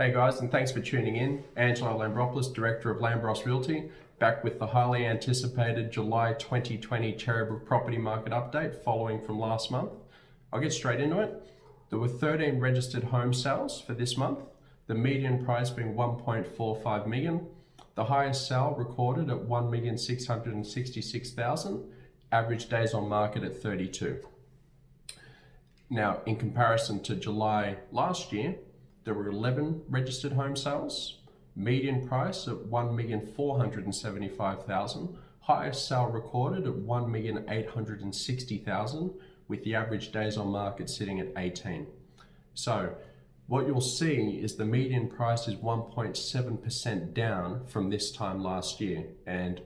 Hey guys, and thanks for tuning in. Angelo Lambropoulos, Director of Lambros Realty, back with the highly anticipated July 2020 Cherrybrook property market update following from last month. I'll get straight into it. There were 13 registered home sales for this month, the median price being 1.45 million. The highest sale recorded at 1,666,000, average days on market at 32. Now, in comparison to July last year, there were 11 registered home sales, median price at 1,475,000, highest sale recorded at 1,860,000, with the average days on market sitting at 18. So what you'll see is the median price is 1.7% down from this time last year and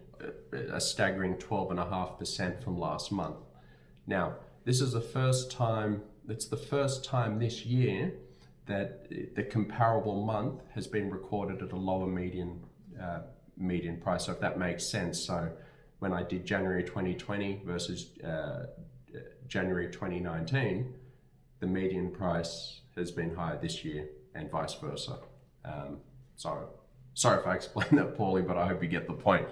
a staggering 12.5% from last month. Now, this is the first time this year that the comparable month has been recorded at a lower median price. So if that makes sense, so when I did January 2020 versus January 2019, the median price has been higher this year and vice versa. Sorry if I explained that poorly, but I hope you get the point.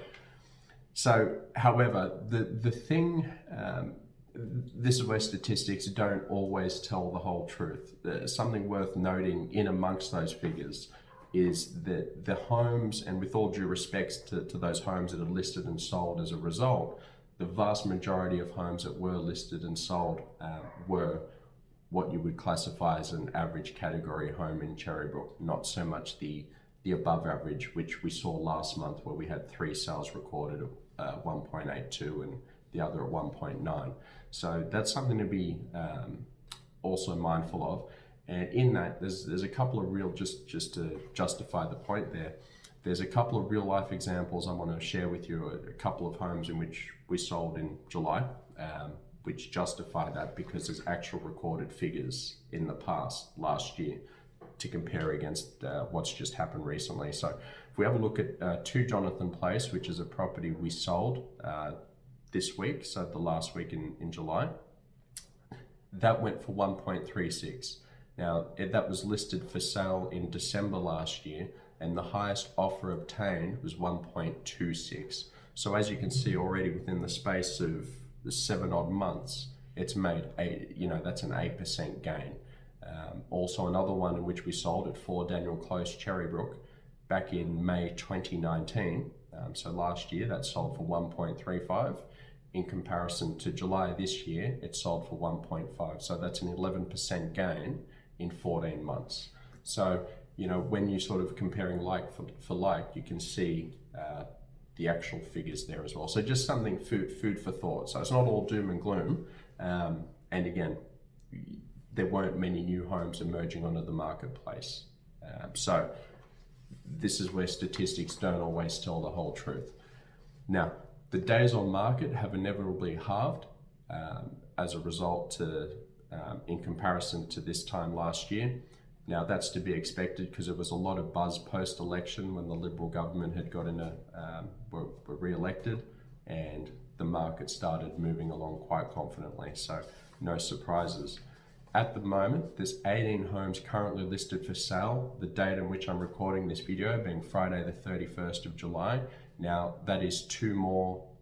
So, however, the thing, this is where statistics don't always tell the whole truth. Something worth noting in amongst those figures is that the homes, and with all due respect to those homes that are listed and sold as a result, the vast majority of homes that were listed and sold were what you would classify as an average category home in Cherrybrook, not so much the above average, which we saw last month where we had 3 sales recorded at 1.82 and the other at 1.9. So that's something to be also mindful of. And in that, there's a couple of real, just to justify the point there, there's a couple of real life examples I want to share with you, a couple of homes in which we sold in July, which justify that because there's actual recorded figures in the past, last year, to compare against what's just happened recently. So if we have a look at 2 Jonathan Place, which is a property we sold this week, so the last week in July, that went for 1.36. Now, that was listed for sale in December last year, and the highest offer obtained was 1.26. So as you can see already within the space of the 7 odd months, it's made that's an 8% gain. Also another one in which we sold at 4 Daniel Close, Cherrybrook, back in May 2019. So last year that sold for 1.35. In comparison to July this year, it sold for 1.5. So that's an 11% gain in 14 months. So, when you're sort of comparing like for like, you can see the actual figures there as well. So just something food for thought. So it's not all doom and gloom. And again, there weren't many new homes emerging onto the marketplace. So this is where statistics don't always tell the whole truth. Now, the days on market have inevitably halved as a result in comparison to this time last year. Now that's to be expected because there was a lot of buzz post-election when the Liberal government had were re-elected, and the market started moving along quite confidently, so no surprises. At the moment, there's 18 homes currently listed for sale, the date in which I'm recording this video being Friday the 31st of July. Now, that is 2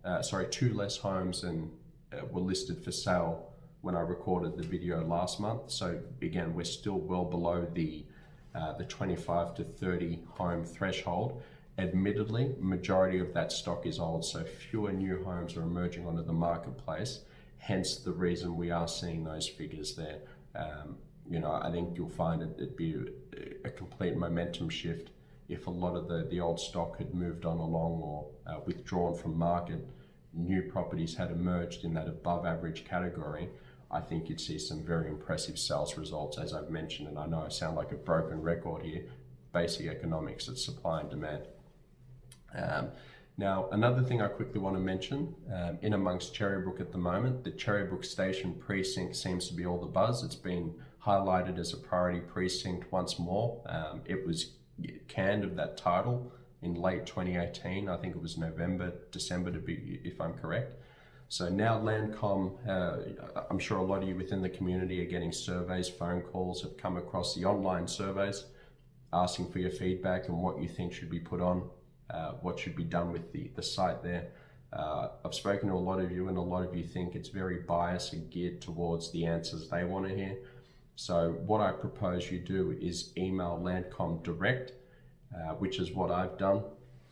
less homes than were listed for sale when I recorded the video last month. So again, we're still well below the 25 to 30 home threshold. Admittedly, majority of that stock is old, so fewer new homes are emerging onto the marketplace, hence the reason we are seeing those figures there. I think you'll find it'd be a complete momentum shift if a lot of the old stock had moved on along or withdrawn from market, new properties had emerged in that above average category. I think you'd see some very impressive sales results, as I've mentioned, and I know I sound like a broken record here, basic economics, it's supply and demand. Now, another thing I quickly want to mention, in amongst Cherrybrook at the moment, the Cherrybrook Station Precinct seems to be all the buzz. It's been highlighted as a priority precinct once more. It was canned of that title in late 2018. I think it was November, December to be, if I'm correct. So now Landcom, I'm sure a lot of you within the community are getting surveys, phone calls, have come across the online surveys. asking for your feedback and what you think should be put on, what should be done with the site there. I've spoken to a lot of you, and a lot of you think it's very biased and geared towards the answers they want to hear. So what I propose you do is email Landcom direct, which is what I've done,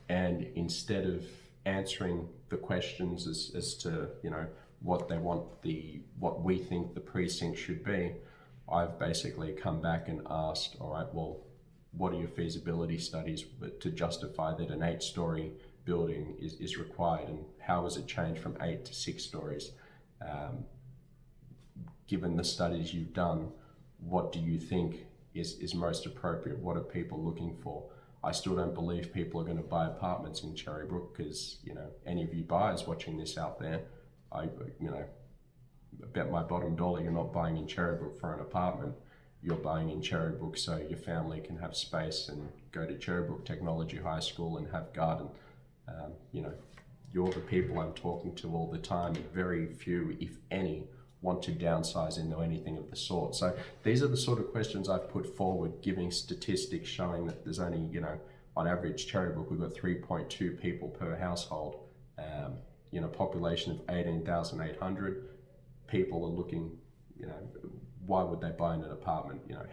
and instead of answering the questions as to, you know, what they want, what we think the precinct should be, I've basically come back and asked, all right, well, what are your feasibility studies to justify that an 8-story building is required, and how has it changed from 8 to 6 stories? Given the studies you've done, what do you think is most appropriate? What are people looking for? I still don't believe people are going to buy apartments in Cherrybrook, because, you know, any of you buyers watching this out there, you know, bet my bottom dollar you're not buying in Cherrybrook for an apartment. You're buying in Cherrybrook so your family can have space and go to Cherrybrook Technology High School and have garden. You know, you're the people I'm talking to all the time, and very few, if any, want to downsize into anything of the sort. So these are the sort of questions I've put forward, giving statistics showing that there's only, you know, on average, Cherrybrook, we've got 3.2 people per household. You know, population of 18,800. People are looking, you know, why would they buy in an apartment? You know,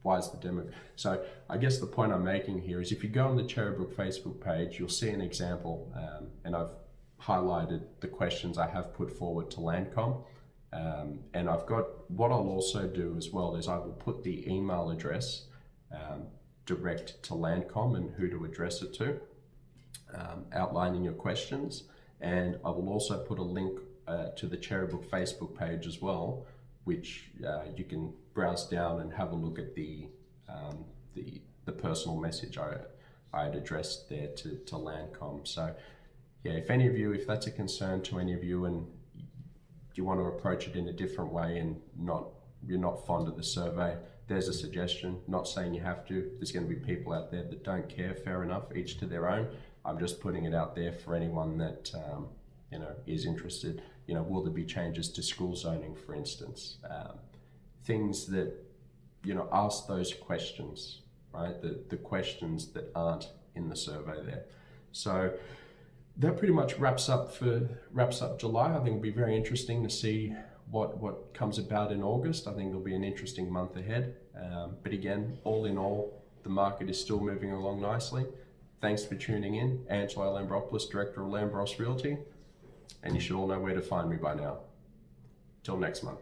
why is the demo? So I guess the point I'm making here is, if you go on the Cherrybrook Facebook page, you'll see an example, and I've highlighted the questions I have put forward to Landcom. And I've got, what I'll also do as well is I will put the email address direct to Landcom and who to address it to, outlining your questions. And I will also put a link to the Cherrybrook Facebook page as well, which you can browse down and have a look at the personal message I had addressed there to Landcom. So yeah, if any of you, if that's a concern to any of you, and you want to approach it in a different way and you're not fond of the survey, there's a suggestion. Not saying you have to. There's going to be people out there that don't care. Fair enough, each to their own. I'm just putting it out there for anyone that you know, is interested. You know, will there be changes to school zoning, for instance? Things that, you know, ask those questions, right? The questions that aren't in the survey there. So that pretty much wraps up July. I think it'll be very interesting to see what comes about in August. I think it'll be an interesting month ahead. But again, all in all, the market is still moving along nicely. Thanks for tuning in. Angelo Lambropoulos, Director of Lambros Realty. And you should all know where to find me by now. Till next month.